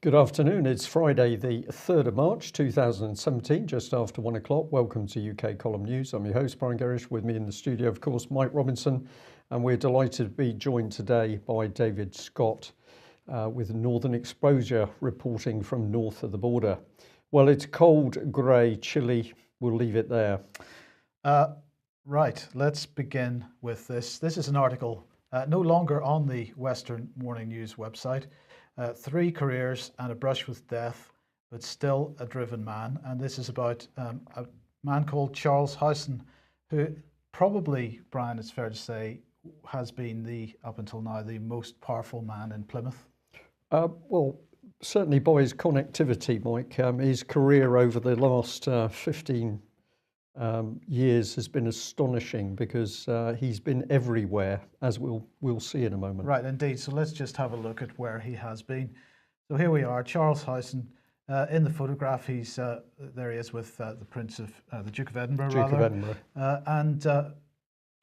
Good afternoon. It's Friday, the 3rd of March 2017, just after 1 o'clock. Welcome to UK Column News. I'm your host, Brian Gerrish. With me in the studio, of course, Mike Robinson. And we're delighted to be joined today by David Scott with Northern Exposure reporting from north of the border. Well, it's cold, grey, chilly. We'll leave it there. Right, let's begin with this. This is an article no longer on the Western Morning News website. 3 careers and a brush with death, but still a driven man. And this is about a man called Charles Howson, who probably, Brian, it's fair to say, has been up until now, the most powerful man in Plymouth. Well, certainly by his connectivity, Mike. His career over the last 15 years has been astonishing because he's been everywhere, as we'll see in a moment. Right, indeed. So let's just have a look at where he has been. So here we are, Charles Howson. In the photograph, he's there he is with the Duke of Edinburgh, Duke of Edinburgh. And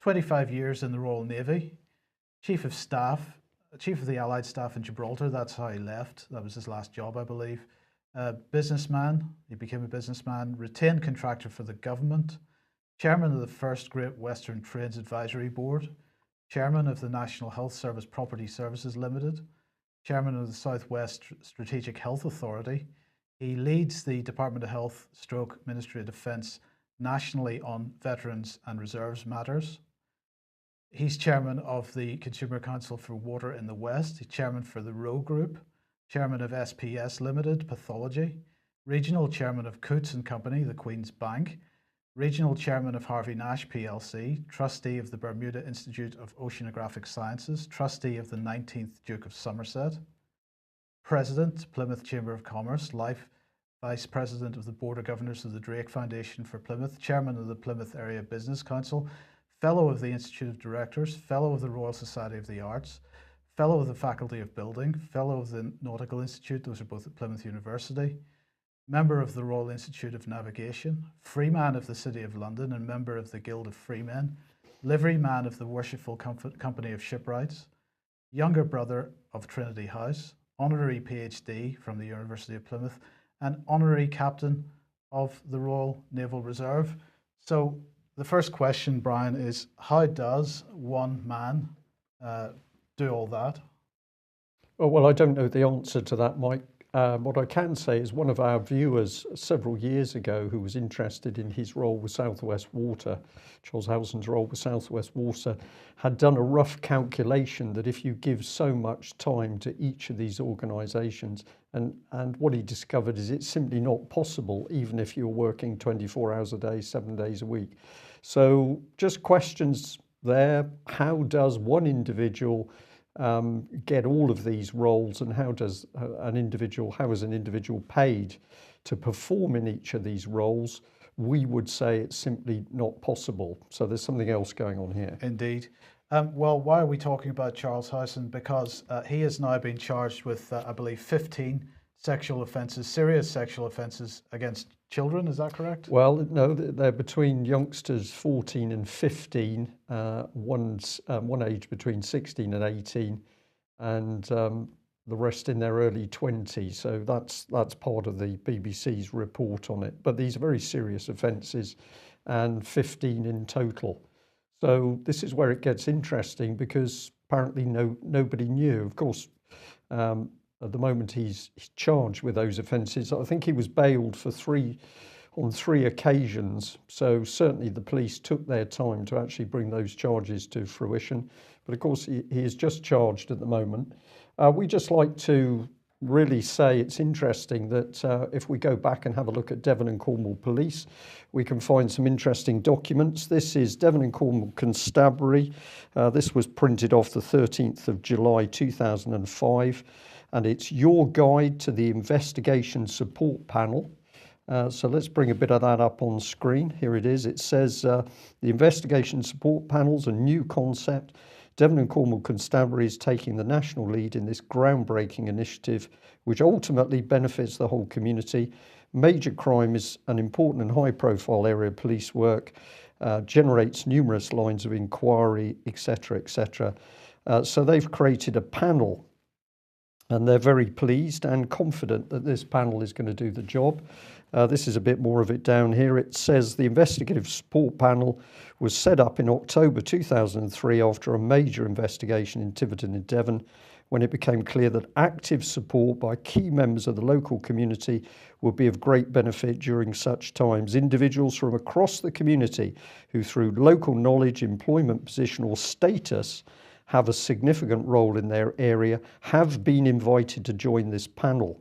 25 years in the Royal Navy, Chief of Staff, Chief of the Allied Staff in Gibraltar. That's how he left. That was his last job, I believe. Businessman, he became a businessman, retained contractor for the government, chairman of the first Great Western Trains Advisory Board, chairman of the National Health Service Property Services Limited, chairman of the Southwest Strategic Health Authority. He leads the Department of Health / Ministry of Defence nationally on veterans and reserves matters. He's chairman of the Consumer Council for Water in the West. He's chairman for the Rowe Group, chairman of SPS Limited Pathology, regional chairman of Coutts and Company, the Queen's Bank, regional chairman of Harvey Nash PLC, trustee of the Bermuda Institute of Oceanographic Sciences, trustee of the 19th Duke of Somerset, president, Plymouth Chamber of Commerce, life vice president of the Board of Governors of the Drake Foundation for Plymouth, chairman of the Plymouth Area Business Council, fellow of the Institute of Directors, fellow of the Royal Society of the Arts, fellow of the Faculty of Building, fellow of the Nautical Institute, those are both at Plymouth University, member of the Royal Institute of Navigation, freeman of the City of London and member of the Guild of Freemen, liveryman of the Worshipful Company of Shipwrights, younger brother of Trinity House, honorary PhD from the University of Plymouth, and honorary captain of the Royal Naval Reserve. So the first question, Brian, is how does one man do all that? Well, I don't know the answer to that, Mike. What I can say is one of our viewers several years ago who was interested in his role with South West Water, Charles Howson's role with South West Water, had done a rough calculation that if you give so much time to each of these organisations, and what he discovered is it's simply not possible, even if you're working 24 hours a day, 7 days a week. So just questions there. How does one individual get all of these roles, and how is an individual paid to perform in each of these roles? We would say it's simply not possible. So there's something else going on here. Indeed. Well, why are we talking about Charles Howson? Because he has now been charged with, I believe, 15 sexual offences, serious sexual offences against children. Is that correct? Well, no, they're between youngsters 14 and 15, one age between 16 and 18, and the rest in their early 20s. So that's part of the BBC's report on it. But these are very serious offences, and 15 in total. So this is where it gets interesting, because apparently nobody knew. Of course, at the moment he's charged with those offences. I think he was bailed on three occasions. So certainly the police took their time to actually bring those charges to fruition. But of course he is just charged at the moment. We just like to really say it's interesting that if we go back and have a look at Devon and Cornwall Police, we can find some interesting documents. This is Devon and Cornwall Constabulary. This was printed off the 13th of July 2005, and it's your guide to the investigation support panel. So let's bring a bit of that up on screen. Here it is. It says the investigation support panel's a new concept. Devon and Cornwall Constabulary is taking the national lead in this groundbreaking initiative, which ultimately benefits the whole community. Major crime is an important and high-profile area of police work, generates numerous lines of inquiry, etc., etc. So they've created a panel and they're very pleased and confident that this panel is going to do the job. This is a bit more of it down here. It says the investigative support panel was set up in October 2003 after a major investigation in Tiverton in Devon, when it became clear that active support by key members of the local community would be of great benefit during such times. Individuals from across the community who, through local knowledge, employment position or status, have a significant role in their area, have been invited to join this panel.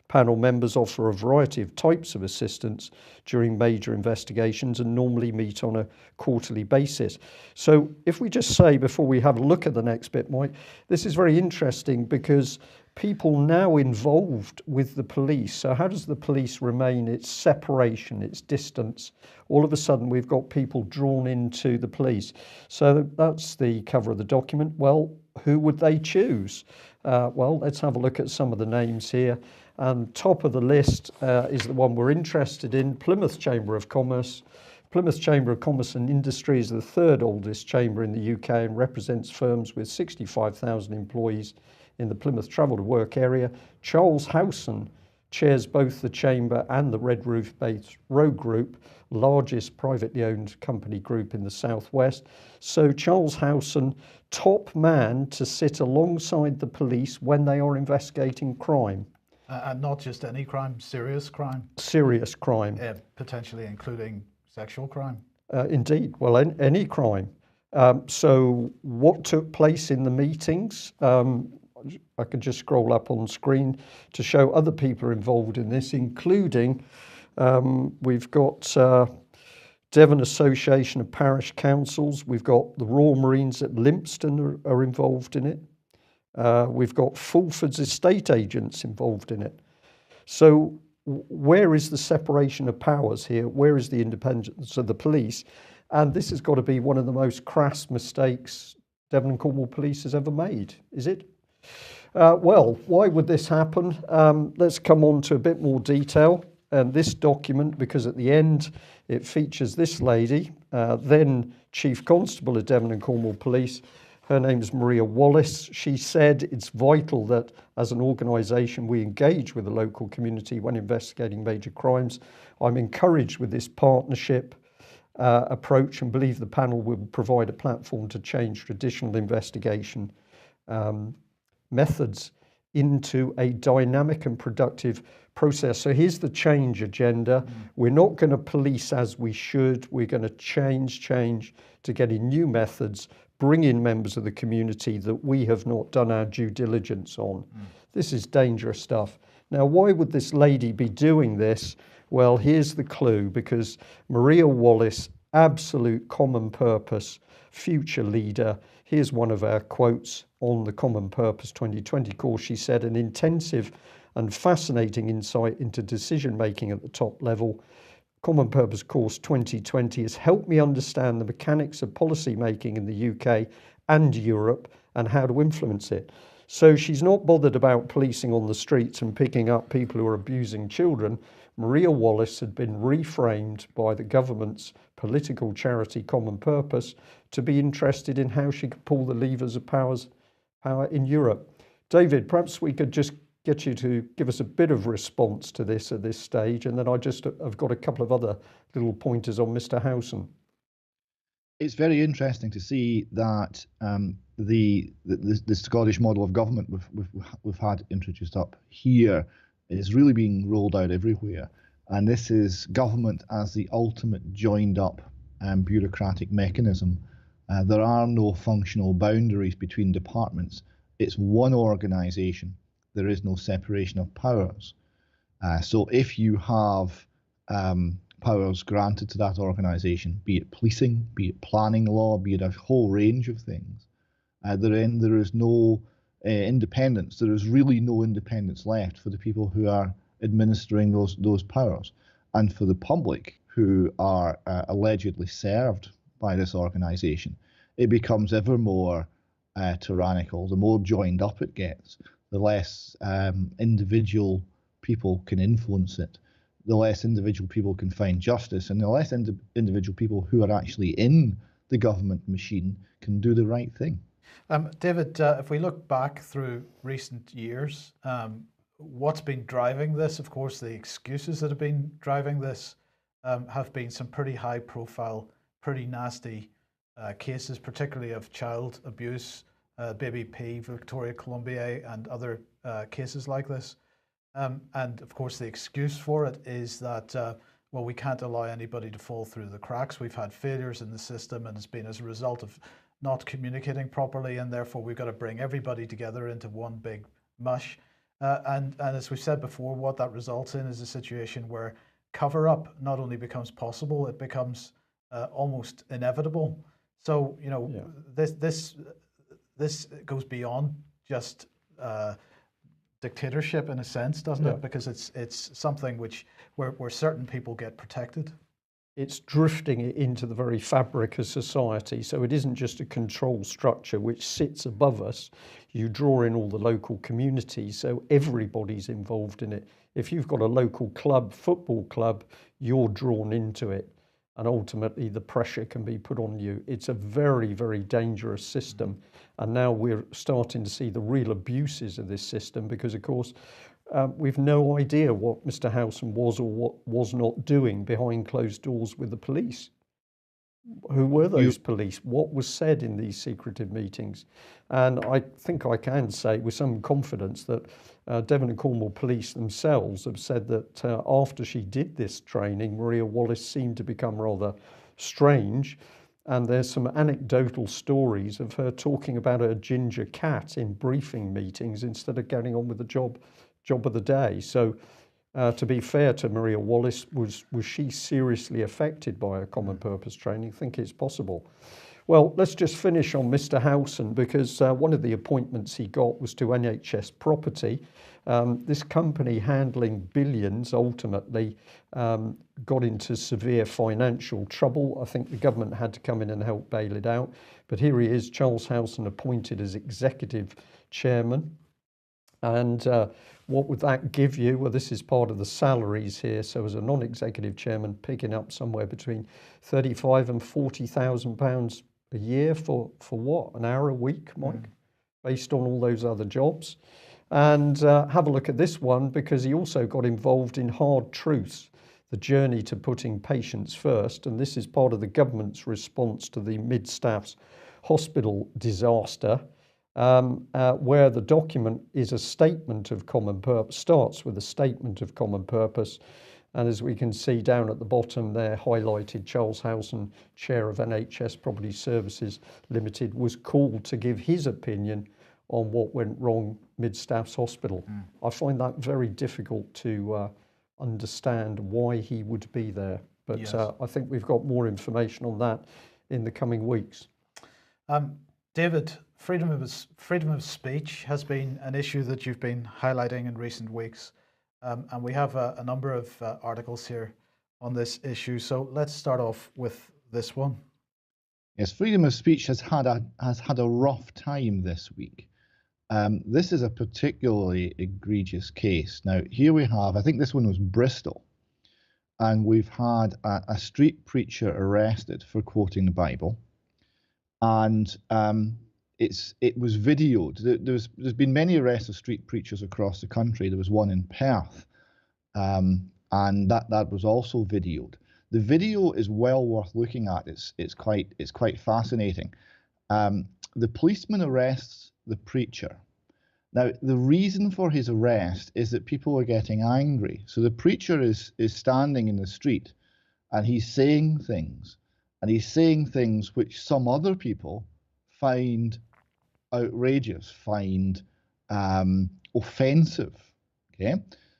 Panel members offer a variety of types of assistance during major investigations and normally meet on a quarterly basis. So if we just say, before we have a look at the next bit, Mike, this is very interesting because people now involved with the police. So how does the police remain its separation, its distance? All of a sudden we've got people drawn into the police. So that's the cover of the document. Well, who would they choose? Well, let's have a look at some of the names here. Top of the list is the one we're interested in, Plymouth Chamber of Commerce. Plymouth Chamber of Commerce and Industry is the third oldest chamber in the UK and represents firms with 65,000 employees in the Plymouth Travel to Work area. Charles Howson chairs both the chamber and the Red Roof Based Road Group, largest privately owned company group in the southwest. So Charles Howson, top man to sit alongside the police when they are investigating crime. And not just any crime, serious crime. Serious crime. Potentially including sexual crime. Indeed. Well, any crime. So what took place in the meetings? I can just scroll up on screen to show other people involved in this, including we've got Devon Association of Parish Councils. We've got the Royal Marines at Lympstone are involved in it. We've got Fulford's estate agents involved in it. So where is the separation of powers here? Where is the independence of the police? And this has got to be one of the most crass mistakes Devon and Cornwall Police has ever made, is it? Well, why would this happen? Let's come on to a bit more detail. This document, because at the end it features this lady, then Chief Constable of Devon and Cornwall Police. Her name is Maria Wallace. She said it's vital that as an organisation we engage with the local community when investigating major crimes. I'm encouraged with this partnership approach and believe the panel will provide a platform to change traditional investigation methods into a dynamic and productive process. So here's the change agenda. We're not going to police as we should. We're going to change to get in new methods, bring in members of the community that we have not done our due diligence on. This is dangerous stuff. Now, why would this lady be doing this? Well, here's the clue, because Maria Wallace, absolute common purpose, future leader. Here's one of our quotes on the Common Purpose 2020 course. She said, an intensive and fascinating insight into decision making at the top level. Common Purpose Course 2020 has helped me understand the mechanics of policy making in the UK and Europe and how to influence it. So she's not bothered about policing on the streets and picking up people who are abusing children. Maria Wallace had been reframed by the government's political charity Common Purpose to be interested in how she could pull the levers of power in Europe. David, perhaps we could just get you to give us a bit of response to this at this stage, and then I've got a couple of other little pointers on Mr. Howson. It's very interesting to see that the Scottish model of government we've had introduced up here is really being rolled out everywhere, and this is government as the ultimate joined up bureaucratic mechanism. There are no functional boundaries between departments. It's one organisation. There is no separation of powers. So if you have powers granted to that organisation, be it policing, be it planning law, be it a whole range of things, then there is no independence. There is really no independence left for the people who are administering those powers. And for the public who are allegedly served by this organisation, it becomes ever more tyrannical. The more joined up it gets, the less individual people can influence it, the less individual people can find justice, and the less individual people who are actually in the government machine can do the right thing. David, if we look back through recent years, what's been driving this? Of course, the excuses that have been driving this have been some pretty high profile, pretty nasty cases, particularly of child abuse, Baby P, Victoria Columbier, and other cases like this. And of course, the excuse for it is that, well, we can't allow anybody to fall through the cracks. We've had failures in the system, and it's been as a result of not communicating properly, and therefore we've got to bring everybody together into one big mush. And as we've said before, what that results in is a situation where cover-up not only becomes possible, it becomes almost inevitable. So, you know, this goes beyond just dictatorship in a sense, doesn't it? Because it's something where certain people get protected. It's drifting it into the very fabric of society. So it isn't just a control structure which sits above us. You draw in all the local communities, so everybody's involved in it. If you've got a local club, football club, you're drawn into it. And ultimately the pressure can be put on you. It's a very, very dangerous system. And now we're starting to see the real abuses of this system because, of course, we've no idea what Mr. Howson was or what was not doing behind closed doors with the police. Who were those police? What was said in these secretive meetings? And I think I can say with some confidence that Devon and Cornwall Police themselves have said that after she did this training, Maria Wallace seemed to become rather strange. And there's some anecdotal stories of her talking about her ginger cat in briefing meetings instead of getting on with the job of the day. So to be fair to Maria Wallace, was she seriously affected by a common purpose training? I think it's possible. Well, let's just finish on Mr. Howson because one of the appointments he got was to NHS Property. This company handling billions ultimately got into severe financial trouble. I think the government had to come in and help bail it out. But here he is, Charles Howson, appointed as executive chairman. And what would that give you? Well, this is part of the salaries here. So as a non-executive chairman, picking up somewhere between £35,000 and £40,000 a year for what? An hour a week, Mike? Based on all those other jobs. And have a look at this one because he also got involved in Hard Truths, the journey to putting patients first. And this is part of the government's response to the Mid-Staffs hospital disaster. Where the document is a statement of common purpose, starts with a statement of common purpose. And as we can see down at the bottom there, highlighted, Charles Howson, chair of NHS Property Services Limited, was called to give his opinion on what went wrong Mid-Staffs Hospital. I find that very difficult to understand why he would be there. But yes. I think we've got more information on that in the coming weeks. David, freedom of speech has been an issue that you've been highlighting in recent weeks. And we have a number of articles here on this issue. So let's start off with this one. Yes, freedom of speech has had a rough time this week. This is a particularly egregious case. Now, here we have, I think this one was Bristol, and we've had a street preacher arrested for quoting the Bible. And it was videoed. There's been many arrests of street preachers across the country. There was one in Perth, and that was also videoed. The video is well worth looking at. It's quite fascinating. The policeman arrests the preacher. Now, the reason for his arrest is that people are getting angry. So the preacher is standing in the street, and he's saying things. And he's saying things which some other people find outrageous, find offensive. Okay,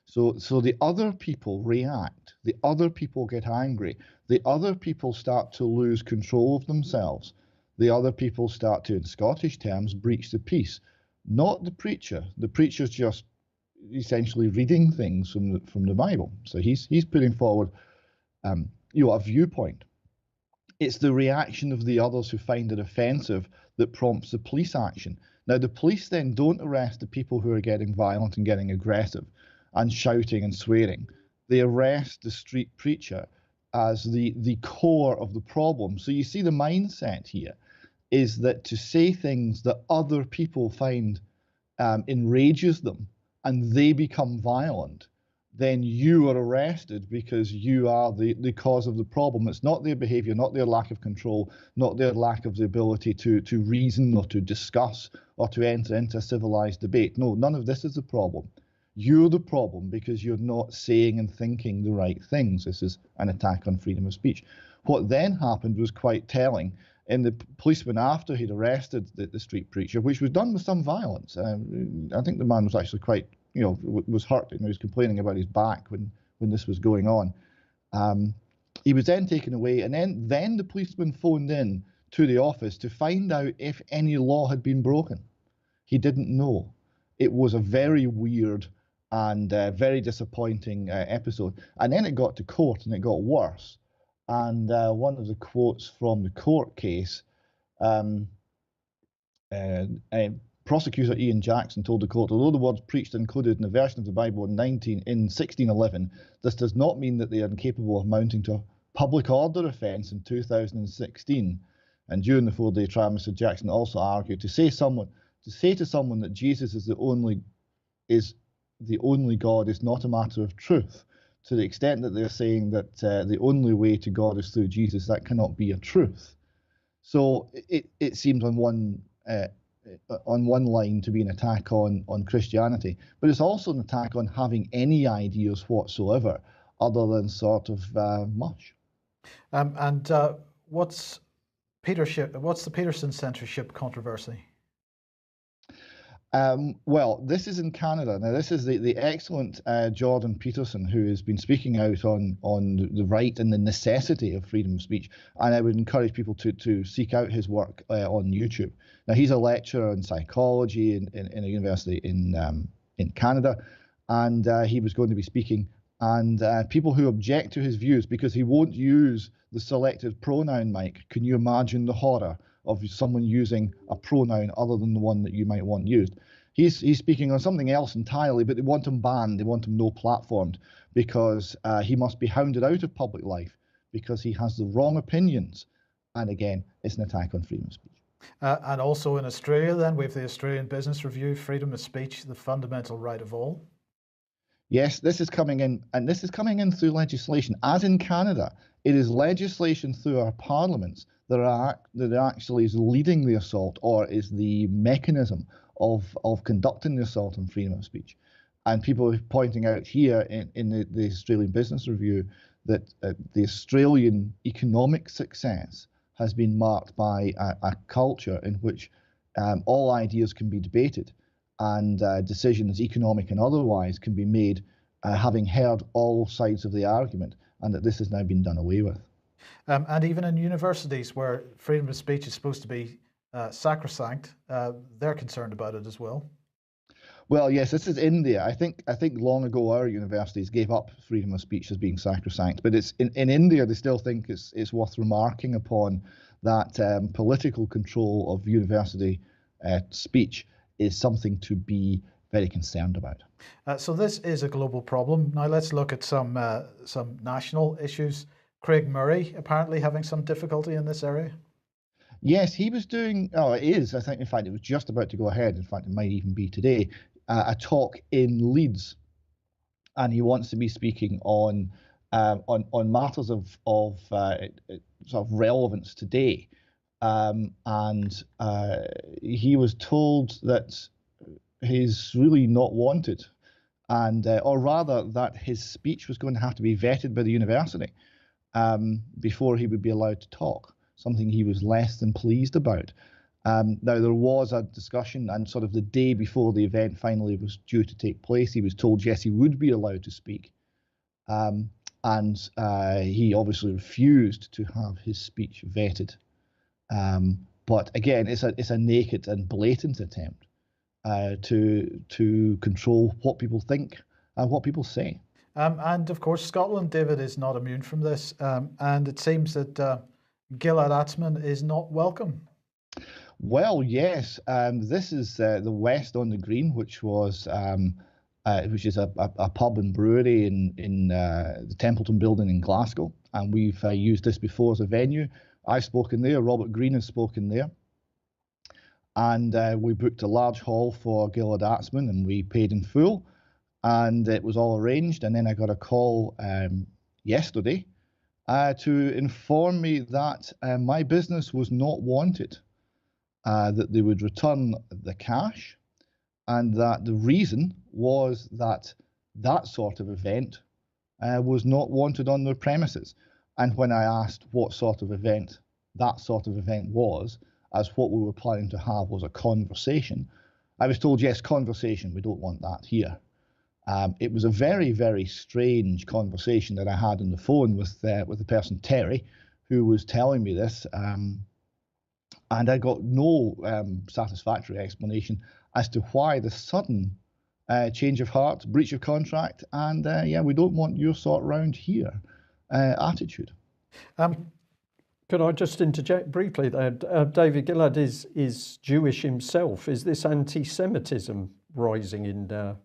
so the other people react. The other people get angry. The other people start to lose control of themselves. The other people start to, in Scottish terms, breach the peace. Not the preacher. The preacher's just essentially reading things from the Bible. So he's putting forward a viewpoint. It's the reaction of the others who find it offensive that prompts the police action. Now, the police then don't arrest the people who are getting violent and getting aggressive and shouting and swearing. They arrest the street preacher as the core of the problem. So you see the mindset here. is that to say things that other people find enrages them and they become violent, then you are arrested because you are the cause of the problem. It's not their behavior, not their lack of control, not their lack of the ability to reason or to discuss or to enter into a civilized debate. No, none of this is the problem. You're the problem because you're not saying and thinking the right things. This is an attack on freedom of speech. What then happened was quite telling. And the policeman, after he'd arrested the street preacher, which was done with some violence, I think the man was actually quite, was hurt. He was complaining about his back when this was going on. He was then taken away, and then the policeman phoned in to the office to find out if any law had been broken. He didn't know. It was a very weird and very disappointing episode. And then it got to court, and it got worse. And one of the quotes from the court case, prosecutor Ian Jackson told the court, although the words preached are included in a version of the Bible in 1611, this does not mean that they are incapable of mounting to a public order offence in 2016. And during the 4-day trial, Mr. Jackson also argued to say to someone that Jesus is the only God is not a matter of truth. To the extent that they're saying that the only way to God is through Jesus, that cannot be a truth. So it seems on one line to be an attack on Christianity, but it's also an attack on having any ideas whatsoever other than sort of mush. And what's the Peterson censorship controversy? Well, this is in Canada. Now, this is the excellent Jordan Peterson, who has been speaking out on the right and the necessity of freedom of speech. And I would encourage people to seek out his work on YouTube. Now, he's a lecturer in psychology in a university in Canada, and he was going to be speaking. And people who object to his views because he won't use the selected pronoun, Mike, can you imagine the horror of someone using a pronoun other than the one that you might want used? He's speaking on something else entirely, but they want him banned. They want him no platformed because he must be hounded out of public life because he has the wrong opinions. And again, it's an attack on freedom of speech. And also in Australia, then, we have the Australian Business Review, freedom of speech, the fundamental right of all. Yes, this is coming in, and this is coming in through legislation. As in Canada, it is legislation through our parliaments that actually is leading the assault or is the mechanism of conducting the assault on freedom of speech. And people are pointing out here in the Australian Business Review that the Australian economic success has been marked by a culture in which all ideas can be debated and decisions, economic and otherwise, can be made having heard all sides of the argument, and that this has now been done away with. And even in universities where freedom of speech is supposed to be sacrosanct, they're concerned about it as well. Well, yes, this is India. I think long ago our universities gave up freedom of speech as being sacrosanct, but it's in India they still think it's worth remarking upon that political control of university speech is something to be very concerned about. So this is a global problem. Now let's look at some national issues. Craig Murray apparently having some difficulty in this area. Yes, he was doing. Oh, it is. I think, in fact, it was just about to go ahead. In fact, it might even be today. A talk in Leeds, and he wants to be speaking on matters of sort of relevance today. And he was told that he's really not wanted, and or rather that his speech was going to have to be vetted by the university before he would be allowed to talk, something he was less than pleased about. Now, there was a discussion, and sort of the day before the event finally was due to take place, he was told, yes, he would be allowed to speak. And he obviously refused to have his speech vetted. But again, it's a naked and blatant attempt to control what people think and what people say. And of course, Scotland, David, is not immune from this. And it seems that Gilad Atzmon is not welcome. Well, yes. This is the West on the Green, which is a pub and brewery in the Templeton building in Glasgow. And we've used this before as a venue. I've spoken there. Robert Greene has spoken there. And we booked a large hall for Gillard Atzman, and we paid in full, and it was all arranged. And then I got a call yesterday to inform me that my business was not wanted, that they would return the cash, and that the reason was that that sort of event was not wanted on their premises. And when I asked what sort of event that sort of event was, as what we were planning to have was a conversation, I was told, yes, conversation, we don't want that here. It was a very, very strange conversation that I had on the phone with the person, Terry, who was telling me this, and I got no satisfactory explanation as to why the sudden change of heart, breach of contract, and yeah, we don't want your sort round here attitude. Could I just interject briefly there? David Gillard is Jewish himself. Is this anti-Semitism rising in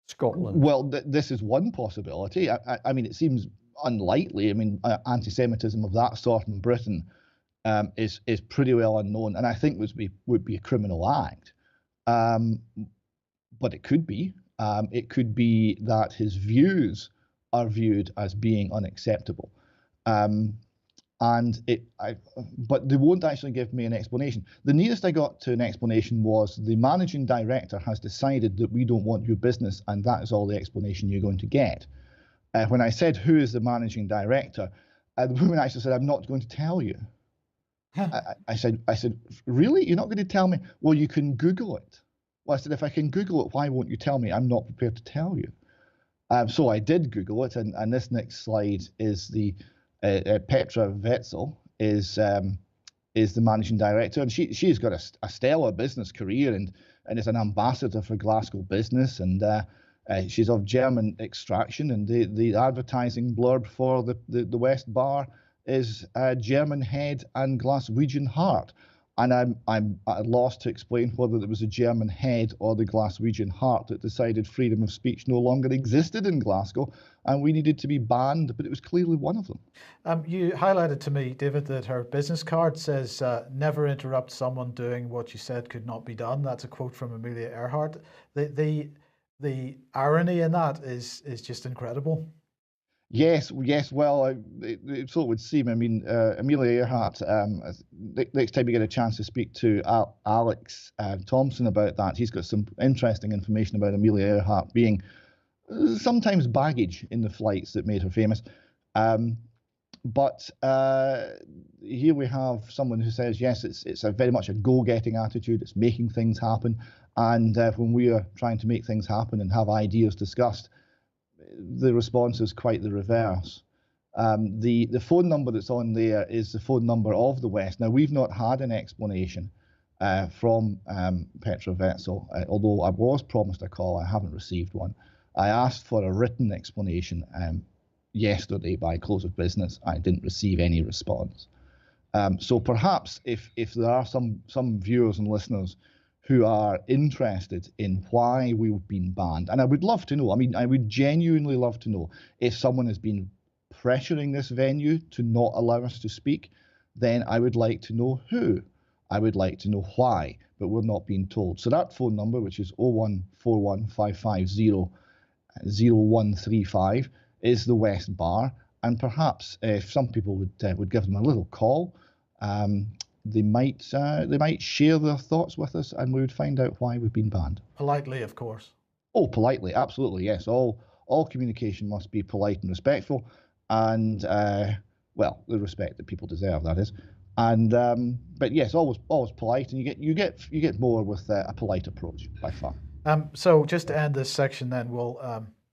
Scotland? Well, this is one possibility. I mean, it seems unlikely. I mean, anti-Semitism of that sort in Britain is pretty well unknown, and I think would be a criminal act. But it could be. It could be that his views are viewed as being unacceptable. But they won't actually give me an explanation. The nearest I got to an explanation was the managing director has decided that we don't want your business, and that is all the explanation you're going to get. When I said, who is the managing director, the woman actually said, I'm not going to tell you. I said, really? You're not going to tell me? Well, you can Google it. Well, I said, if I can Google it, why won't you tell me? I'm not prepared to tell you. So I did Google it, and this next slide is the Petra Wetzel is the managing director, and she's got a stellar business career and is an ambassador for Glasgow business, and she's of German extraction, and the advertising blurb for the West Bar is German head and Glaswegian heart. And I'm at a loss to explain whether there was a German head or the Glaswegian heart that decided freedom of speech no longer existed in Glasgow, and we needed to be banned, but it was clearly one of them. You highlighted to me, David, that her business card says, never interrupt someone doing what you said could not be done. That's a quote from Amelia Earhart. The irony in that is just incredible. Yes. Well, so it would seem. I mean, Amelia Earhart. Next time you get a chance to speak to Alex Thompson about that, he's got some interesting information about Amelia Earhart being sometimes baggage in the flights that made her famous. But here we have someone who says, yes, it's a very much a go-getting attitude. It's making things happen, and when we are trying to make things happen and have ideas discussed, the response is quite the reverse. The phone number that's on there is the phone number of the West. Now, we've not had an explanation from Petra Wetzel, although I was promised a call. I haven't received one. I asked for a written explanation yesterday by close of business. I didn't receive any response. So perhaps if there are some viewers and listeners who are interested in why we've been banned, and I would love to know, I mean, I would genuinely love to know if someone has been pressuring this venue to not allow us to speak, then I would like to know who. I would like to know why, but we're not being told. So that phone number, which is 0141 550 0135, is the West Bar, and perhaps if some people would give them a little call, they might share their thoughts with us, and we would find out why we've been banned. Politely, of course. Oh, politely, absolutely, yes. All communication must be polite and respectful, and well, the respect that people deserve, that is. And but yes, always polite, and you get more with a polite approach by far. So just to end this section, then we'll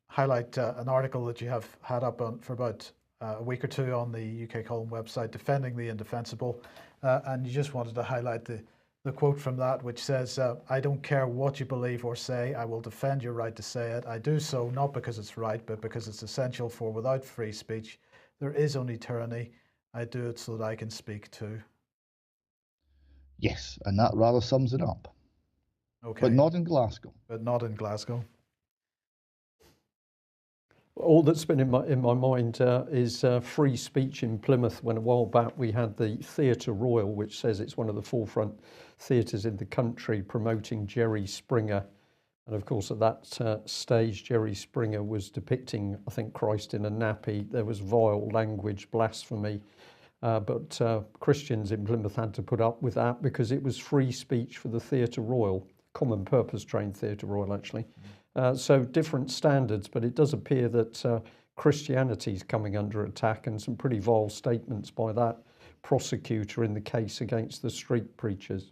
highlight an article that you have had up for about a week or two on the UK Column website, Defending the Indefensible. And you just wanted to highlight the quote from that, which says, I don't care what you believe or say, I will defend your right to say it. I do so not because it's right, but because it's essential, for without free speech, there is only tyranny. I do it so that I can speak too. Yes, and that rather sums it up. Okay. But not in Glasgow. But not in Glasgow. All that's been in my mind is free speech in Plymouth. When a while back we had the Theatre Royal, which says it's one of the forefront theatres in the country, promoting Jerry Springer. And of course, at that stage, Jerry Springer was depicting, I think, Christ in a nappy. There was vile language, blasphemy. But Christians in Plymouth had to put up with that because it was free speech for the Theatre Royal, common purpose trained Theatre Royal, actually. So different standards, but it does appear that Christianity is coming under attack, and some pretty vile statements by that prosecutor in the case against the street preachers.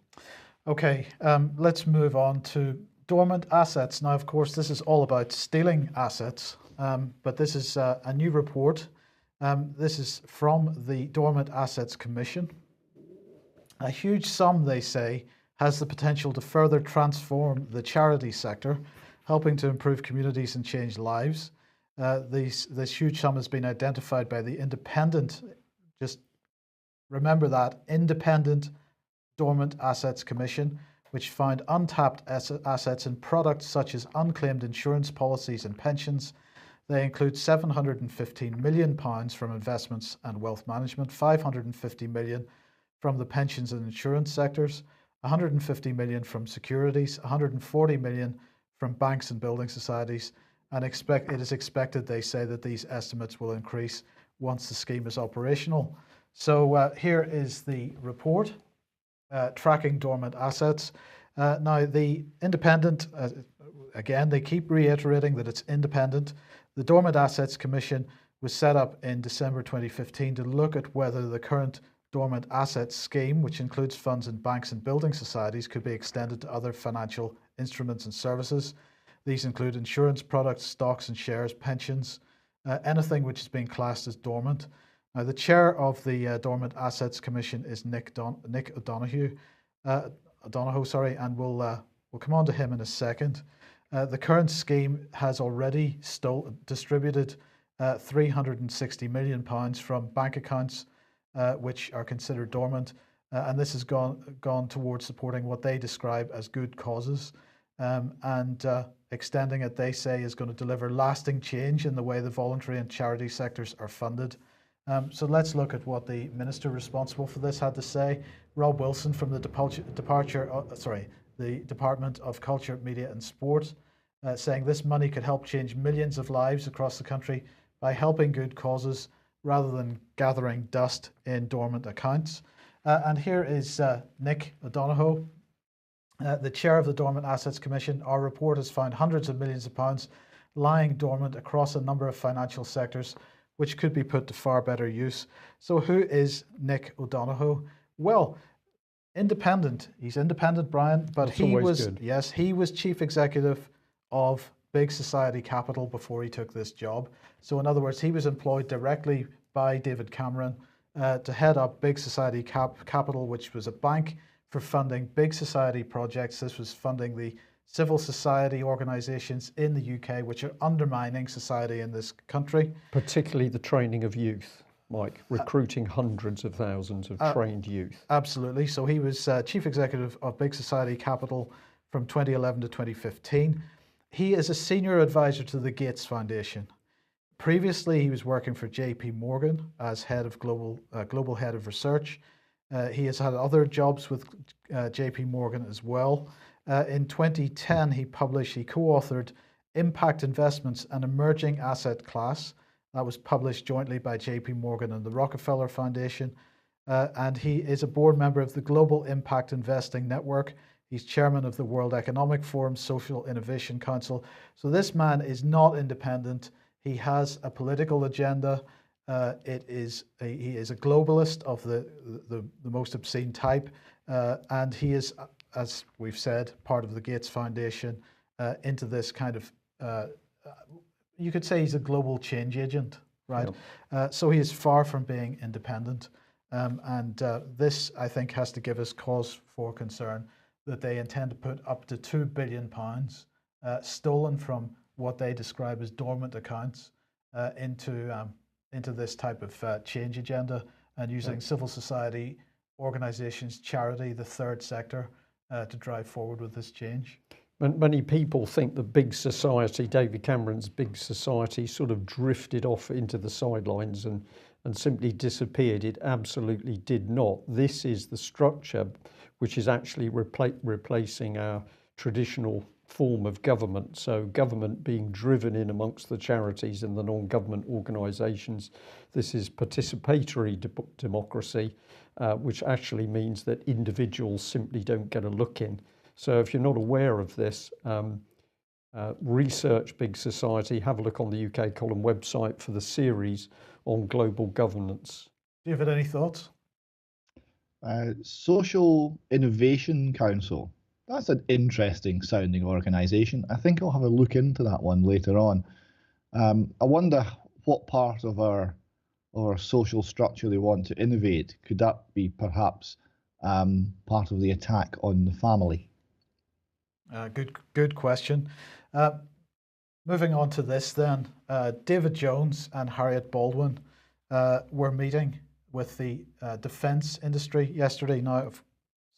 Okay, let's move on to dormant assets. Now, of course, this is all about stealing assets, but this is a new report. This is from the Dormant Assets Commission. A huge sum, they say, has the potential to further transform the charity sector, helping to improve communities and change lives. This huge sum has been identified by the independent, just remember that, Independent Dormant Assets Commission, which found untapped assets in products such as unclaimed insurance policies and pensions. They include £715 million from investments and wealth management, £550 million from the pensions and insurance sectors, £150 million from securities, £140 million from banks and building societies, and it is expected, they say, that these estimates will increase once the scheme is operational. So here is the report, tracking dormant assets. Now, the independent, again, they keep reiterating that it's independent. The Dormant Assets Commission was set up in December 2015 to look at whether the current dormant assets scheme, which includes funds in banks and building societies, could be extended to other financial instruments and services. These include insurance products, stocks and shares, pensions, anything which is being classed as dormant. Now, the chair of the Dormant Assets Commission is Nick O'Donoghue, and we'll come on to him in a second. The current scheme has already distributed £360 million from bank accounts which are considered dormant, and this has gone towards supporting what they describe as good causes, and extending it, they say, is going to deliver lasting change in the way the voluntary and charity sectors are funded. So let's look at what the minister responsible for this had to say. Rob Wilson from the the Department of Culture, Media and Sport, saying this money could help change millions of lives across the country by helping good causes rather than gathering dust in dormant accounts. And here is Nick O'Donoghue, the chair of the Dormant Assets Commission. Our report has found hundreds of millions of pounds lying dormant across a number of financial sectors, which could be put to far better use. So who is Nick O'Donoghue? Well, independent. He's independent, Brian, but he was chief executive of Big Society Capital before he took this job. So in other words, he was employed directly by David Cameron to head up Big Society Capital, which was a bank for funding big society projects. This was funding the civil society organisations in the UK, which are undermining society in this country. Particularly the training of youth, Mike, recruiting hundreds of thousands of trained youth. Absolutely. So he was chief executive of Big Society Capital from 2011 to 2015. He is a senior advisor to the Gates Foundation. Previously, he was working for JP Morgan as head of global head of research. He has had other jobs with JP Morgan as well. In 2010, he co-authored Impact Investments, an Emerging Asset Class. That was published jointly by JP Morgan and the Rockefeller Foundation. And he is a board member of the Global Impact Investing Network. He's chairman of the World Economic Forum Social Innovation Council. So this man is not independent. He has a political agenda. He is a globalist of the most obscene type. And he is, as we've said, part of the Gates Foundation into this kind of, you could say he's a global change agent, right? Yep. So he is far from being independent. This, I think, has to give us cause for concern that they intend to put up to £2 billion stolen from what they describe as dormant accounts into this type of change agenda, and using civil society organisations, charity, the third sector, to drive forward with this change. Many people think the big society, David Cameron's big society, sort of drifted off into the sidelines and simply disappeared. It absolutely did not. This is the structure which is actually replacing our traditional form of government. So government being driven in amongst the charities and the non-government organisations. This is participatory democracy, which actually means that individuals simply don't get a look in. So if you're not aware of this, research Big Society, have a look on the UK Column website for the series on global governance. David, any thoughts? Social Innovation Council. That's an interesting sounding organisation. I think I'll have a look into that one later on. I wonder what part of our social structure they want to innovate. Could that be perhaps part of the attack on the family? Good question. Moving on to this then, David Jones and Harriet Baldwin were meeting with the defence industry yesterday. Now,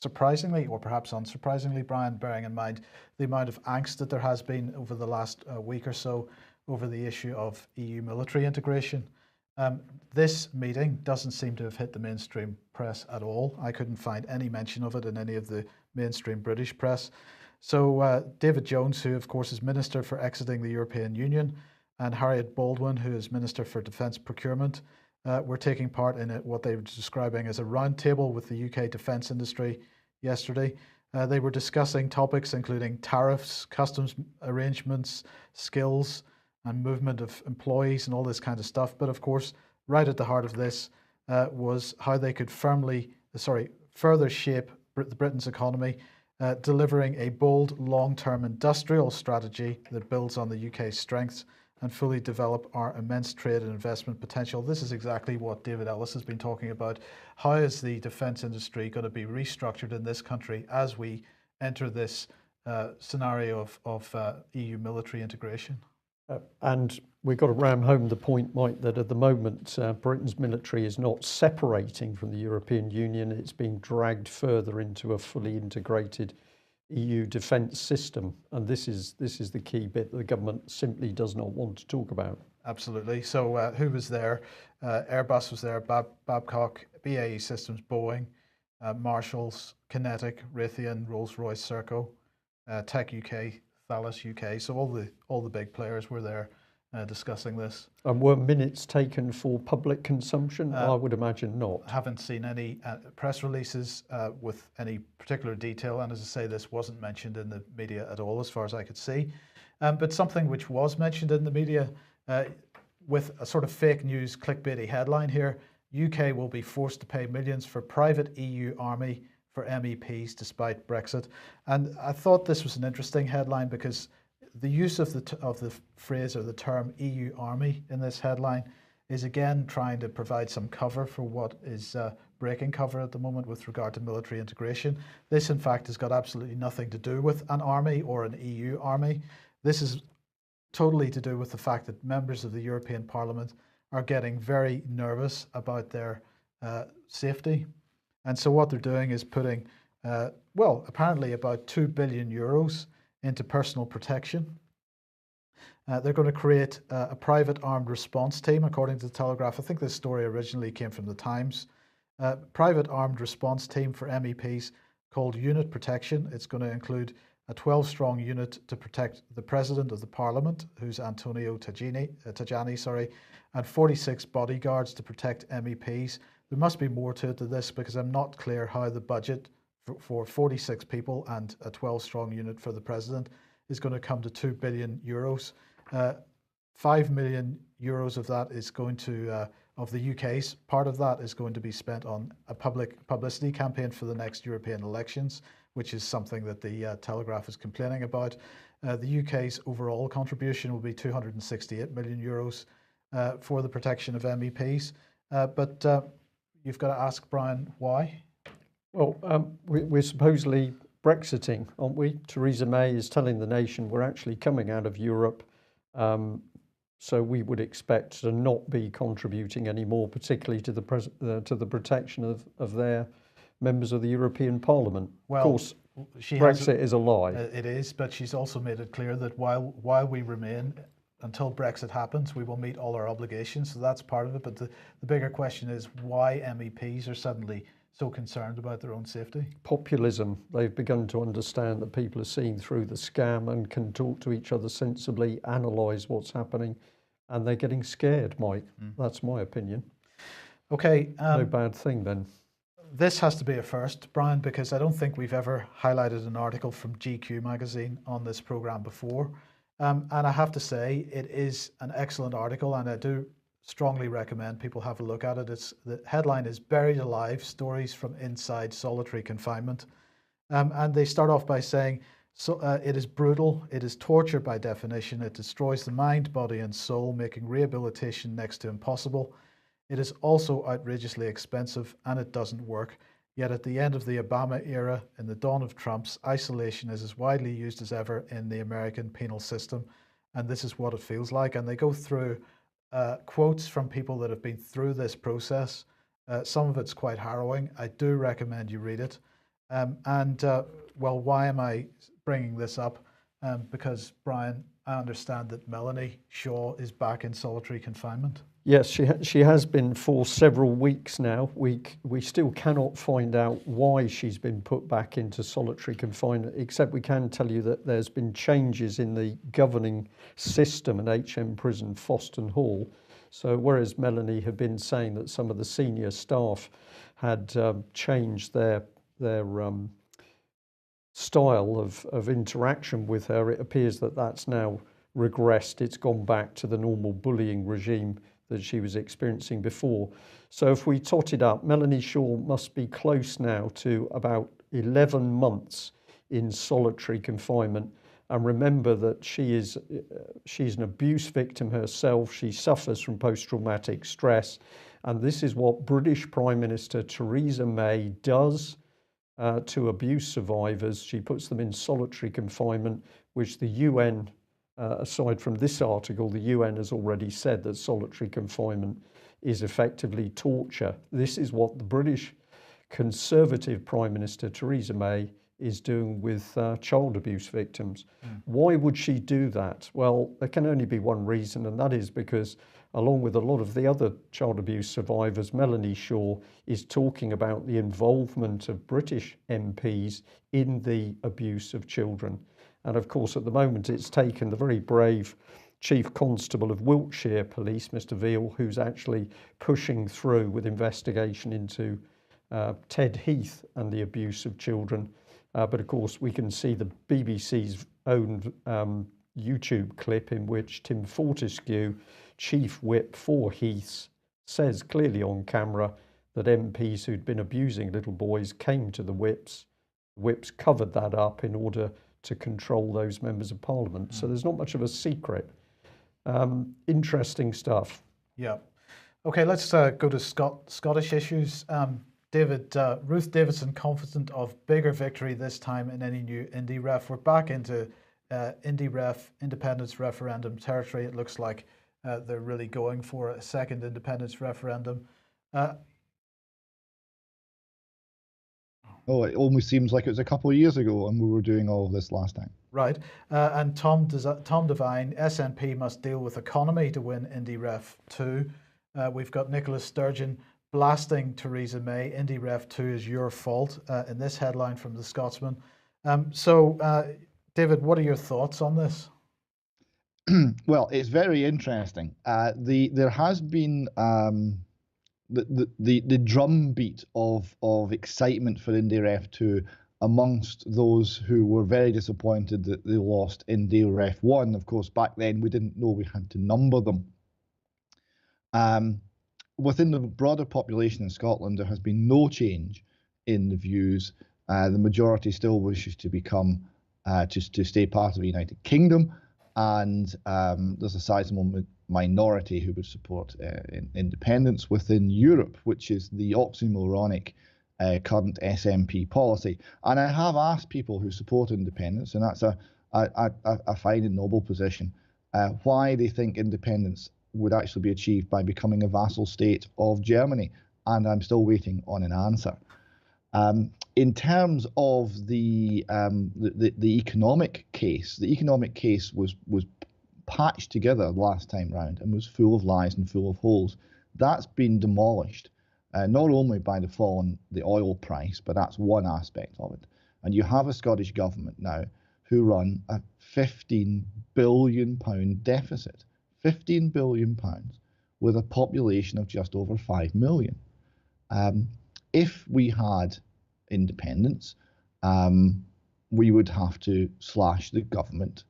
surprisingly, or perhaps unsurprisingly, Brian, bearing in mind the amount of angst that there has been over the last week or so over the issue of EU military integration, this meeting doesn't seem to have hit the mainstream press at all. I couldn't find any mention of it in any of the mainstream British press. So David Jones, who of course is Minister for Exiting the European Union, and Harriet Baldwin, who is Minister for Defence Procurement, were taking part in what they were describing as a roundtable with the UK defence industry yesterday. They were discussing topics including tariffs, customs arrangements, skills and movement of employees and all this kind of stuff. But of course, right at the heart of this was how they could further shape Britain's economy, delivering a bold long-term industrial strategy that builds on the UK's strengths and fully develop our immense trade and investment potential. This is exactly what David Ellis has been talking about. How is the defence industry going to be restructured in this country as we enter this scenario of EU military integration? And we've got to ram home the point, Mike, that at the moment Britain's military is not separating from the European Union. It's being dragged further into a fully integrated EU defence system, and this is the key bit that the government simply does not want to talk about. Absolutely. So who was there? Airbus was there, Babcock, BAE Systems, Boeing, Marshalls, Kinetic, Raytheon, Rolls-Royce, Serco, Tech UK, Thales UK. So all the big players were there discussing this. And were minutes taken for public consumption? I would imagine not. Haven't seen any press releases with any particular detail, and as I say, this wasn't mentioned in the media at all as far as I could see. But something which was mentioned in the media with a sort of fake news clickbaity headline here: UK will be forced to pay millions for private EU army for MEPs despite Brexit. And I thought this was an interesting headline because the use of the phrase or the term EU army in this headline is again trying to provide some cover for what is breaking cover at the moment with regard to military integration. This in fact has got absolutely nothing to do with an army or an EU army. This is totally to do with the fact that members of the European Parliament are getting very nervous about their safety. And so what they're doing is putting, apparently about 2 billion euros into personal protection. They're going to create a private armed response team, according to the Telegraph. I think this story originally came from the Times. Private armed response team for MEPs called Unit Protection. It's going to include a 12-strong unit to protect the President of the Parliament, who's Antonio Tajani, and 46 bodyguards to protect MEPs. There must be more to it than this because I'm not clear how the budget for 46 people and a 12-strong unit for the President is going to come to 2 billion euros. 5 million euros of that is going to, of the UK's part of that is going to be spent on a public publicity campaign for the next European elections, which is something that the Telegraph is complaining about. The UK's overall contribution will be 268 million euros for the protection of MEPs. But you've got to ask, Brian, why? Well, we're supposedly Brexiting, aren't we? Theresa May is telling the nation we're actually coming out of Europe. So we would expect to not be contributing anymore, particularly to the protection of their members of the European Parliament. Well, of she has. Brexit is a lie. It is, but she's also made it clear that while we remain, until Brexit happens, we will meet all our obligations. So that's part of it. But the bigger question is why MEPs are suddenly so concerned about their own safety. Populism. They've begun to understand that people are seeing through the scam and can talk to each other sensibly, analyse what's happening, and they're getting scared, Mike. That's my opinion. Okay. No bad thing then. This has to be a first, Brian, because I don't think we've ever highlighted an article from GQ magazine on this programme before. And I have to say, it is an excellent article, and I do strongly recommend people have a look at it. The headline is Buried Alive, Stories from Inside Solitary Confinement. And they start off by saying, it is brutal, it is torture by definition, it destroys the mind, body and soul, making rehabilitation next to impossible. It is also outrageously expensive, and it doesn't work. Yet at the end of the Obama era, in the dawn of Trump's, isolation is as widely used as ever in the American penal system, and this is what it feels like. And they go through quotes from people that have been through this process. Some of it's quite harrowing. I do recommend you read it. Well, why am I bringing this up? Because, Brian, I understand that Melanie Shaw is back in solitary confinement. Yes, she has been for several weeks now. We still cannot find out why she's been put back into solitary confinement, except we can tell you that there's been changes in the governing system at HM Prison Foston Hall. So whereas Melanie had been saying that some of the senior staff had changed their style of interaction with her, it appears that that's now regressed. It's gone back to the normal bullying regime that she was experiencing before. So if we tot it up, Melanie Shaw must be close now to about 11 months in solitary confinement. And remember that she's an abuse victim herself. She suffers from post-traumatic stress. And this is what British Prime Minister Theresa May does to abuse survivors. She puts them in solitary confinement, which the UN, aside from this article, the UN has already said that solitary confinement is effectively torture. This is what the British Conservative Prime Minister Theresa May is doing with child abuse victims. Why would she do that? Well, there can only be one reason, and that is because, along with a lot of the other child abuse survivors, Melanie Shaw is talking about the involvement of British MPs in the abuse of children. And of course, at the moment, it's taken the very brave Chief Constable of Wiltshire Police, Mr. Veal, who's actually pushing through with investigation into Ted Heath and the abuse of children. But of course, we can see the BBC's own YouTube clip in which Tim Fortescue, Chief Whip for Heaths, says clearly on camera that MPs who'd been abusing little boys came to the whips. The whips covered that up in order to control those members of parliament. So there's not much of a secret. Interesting stuff. Yeah. Okay, let's go to Scottish issues. David, Ruth Davidson confident of bigger victory this time in any new Indie Ref. We're back into Indie Ref, independence referendum territory. It looks like they're really going for a second independence referendum. Oh, it almost seems like it was a couple of years ago and we were doing all of this last time. Right. And Tom Devine, SNP must deal with economy to win Indie Ref 2. We've got Nicola Sturgeon blasting Theresa May. Indie Ref 2 is your fault in this headline from the Scotsman. David, what are your thoughts on this? Well, it's very interesting. There has been the drumbeat of excitement for Indie Ref 2 amongst those who were very disappointed that they lost Indie Ref 1. Of course, back then we didn't know we had to number them. Within the broader population in Scotland, there has been no change in the views. The majority still wishes to become, to stay part of the United Kingdom, and there's a sizable minority who would support independence within Europe, which is the oxymoronic current SNP policy. And I have asked people who support independence, and that's a fine and noble position, why they think independence would actually be achieved by becoming a vassal state of Germany, and I'm still waiting on an answer. In terms of the economic case, the economic case was patched together last time round and was full of lies and full of holes. That's been demolished, not only by the fall in the oil price, but that's one aspect of it. And you have a Scottish government now who run a £15 billion deficit, £15 billion with a population of just over 5 million. If we had independence, we would have to slash the government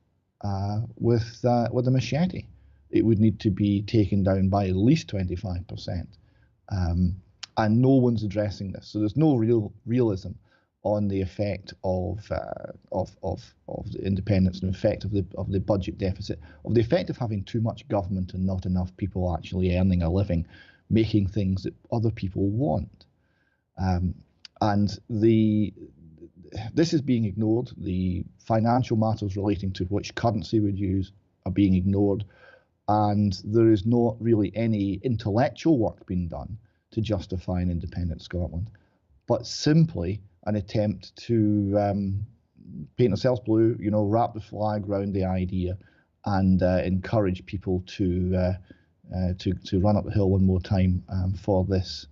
with a machete. It would need to be taken down by at least 25%, and no one's addressing this. So there's no realism on the effect of the independence, and the effect of the budget deficit, of the effect of having too much government and not enough people actually earning a living, making things that other people want. And this is being ignored. The financial matters relating to which currency we'd use are being ignored, and there is not really any intellectual work being done to justify an independent Scotland, but simply an attempt to paint ourselves blue, wrap the flag around the idea, and encourage people to run up the hill one more time for this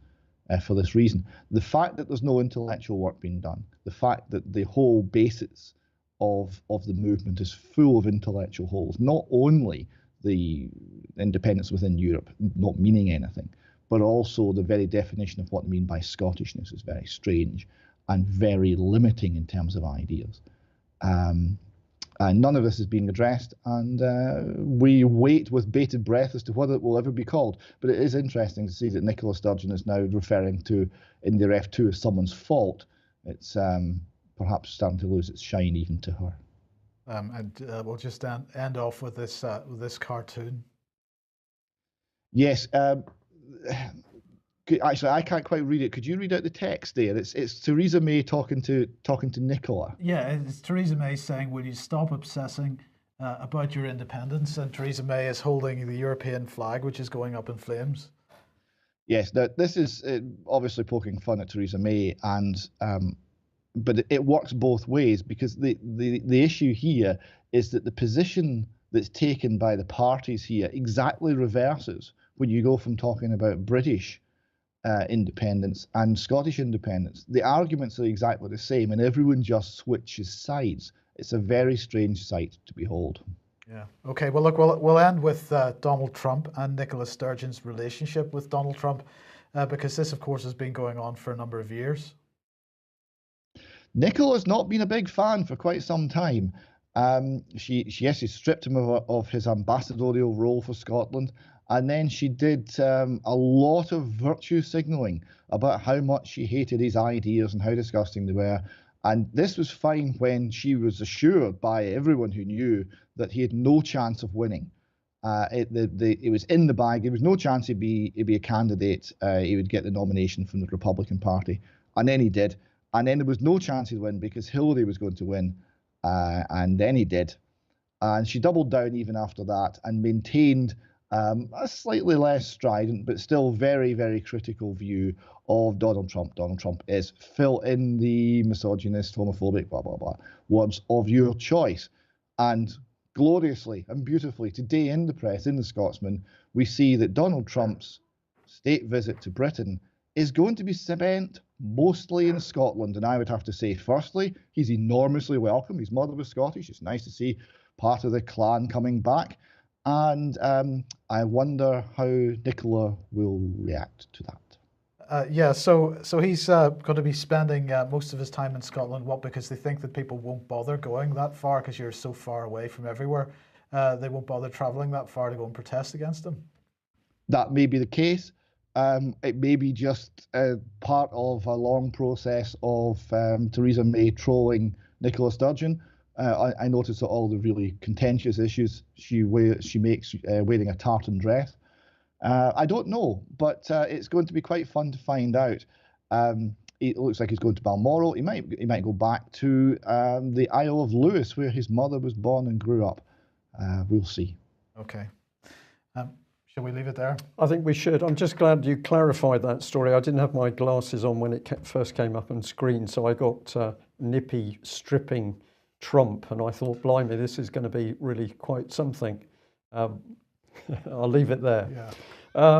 reason. The fact that there's no intellectual work being done, the fact that the whole basis of the movement is full of intellectual holes, not only the independence within Europe not meaning anything, but also the very definition of what they mean by Scottishness is very strange and very limiting in terms of ideas. And none of this is being addressed, and we wait with bated breath as to whether it will ever be called. But it is interesting to see that Nicola Sturgeon is now referring to India F2 as someone's fault. It's perhaps starting to lose its shine even to her. And we'll just end off with this cartoon. Yes. Actually, I can't quite read it. Could you read out the text there? It's Theresa May talking to Nicola. Yeah, it's Theresa May saying, "Will you stop obsessing about your independence?" And Theresa May is holding the European flag, which is going up in flames. Yes, now this is obviously poking fun at Theresa May, and but it works both ways, because the issue here is that the position that's taken by the parties here exactly reverses when you go from talking about British independence and Scottish independence. The arguments are exactly the same, and everyone just switches sides. It's a very strange sight to behold. Yeah. Okay. Well, look, we'll end with Donald Trump and Nicola Sturgeon's relationship with Donald Trump, because this, of course, has been going on for a number of years. Nicola's not been a big fan for quite some time. She stripped him of his ambassadorial role for Scotland, and then she did a lot of virtue signalling about how much she hated his ideas and how disgusting they were. And this was fine when she was assured by everyone who knew that he had no chance of winning. It was in the bag. There was no chance he'd be a candidate. He would get the nomination from the Republican Party, and then he did. And then there was no chance he'd win because Hillary was going to win, and then he did. And she doubled down even after that and maintained a slightly less strident, but still very, very critical view of Donald Trump. Donald Trump is fill in the misogynist, homophobic, blah, blah, blah, words of your choice. And gloriously and beautifully, today in the press, in the Scotsman, we see that Donald Trump's state visit to Britain is going to be spent mostly in Scotland. And I would have to say, firstly, he's enormously welcome. His mother was Scottish. It's nice to see part of the clan coming back. And I wonder how Nicola will react to that. So he's going to be spending most of his time in Scotland. What? Because they think that people won't bother going that far because you're so far away from everywhere. They won't bother travelling that far to go and protest against him. That may be the case. It may be just part of a long process of Theresa May trolling Nicola Sturgeon. I noticed that all the really contentious issues she makes wearing a tartan dress. I don't know, but it's going to be quite fun to find out. It looks like he's going to Balmoral. He might go back to the Isle of Lewis, where his mother was born and grew up. We'll see. Okay. Shall we leave it there? I think we should. I'm just glad you clarified that story. I didn't have my glasses on when it first came up on screen, so I got Nippy stripping Trump, and I thought, blimey, this is going to be really quite something. I'll leave it there. Yeah.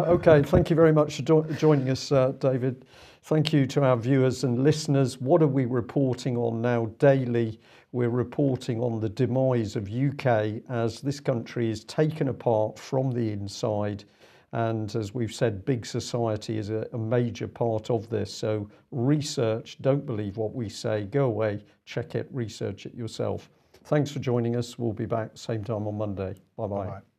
Okay, thank you very much for joining us, David. Thank you to our viewers and listeners. What are we reporting on now daily? We're reporting on the demise of UK as this country is taken apart from the inside. And as we've said, big society is a major part of this. So research, don't believe what we say, go away, check it, research it yourself. Thanks for joining us. We'll be back same time on Monday. Bye-bye. Bye-bye.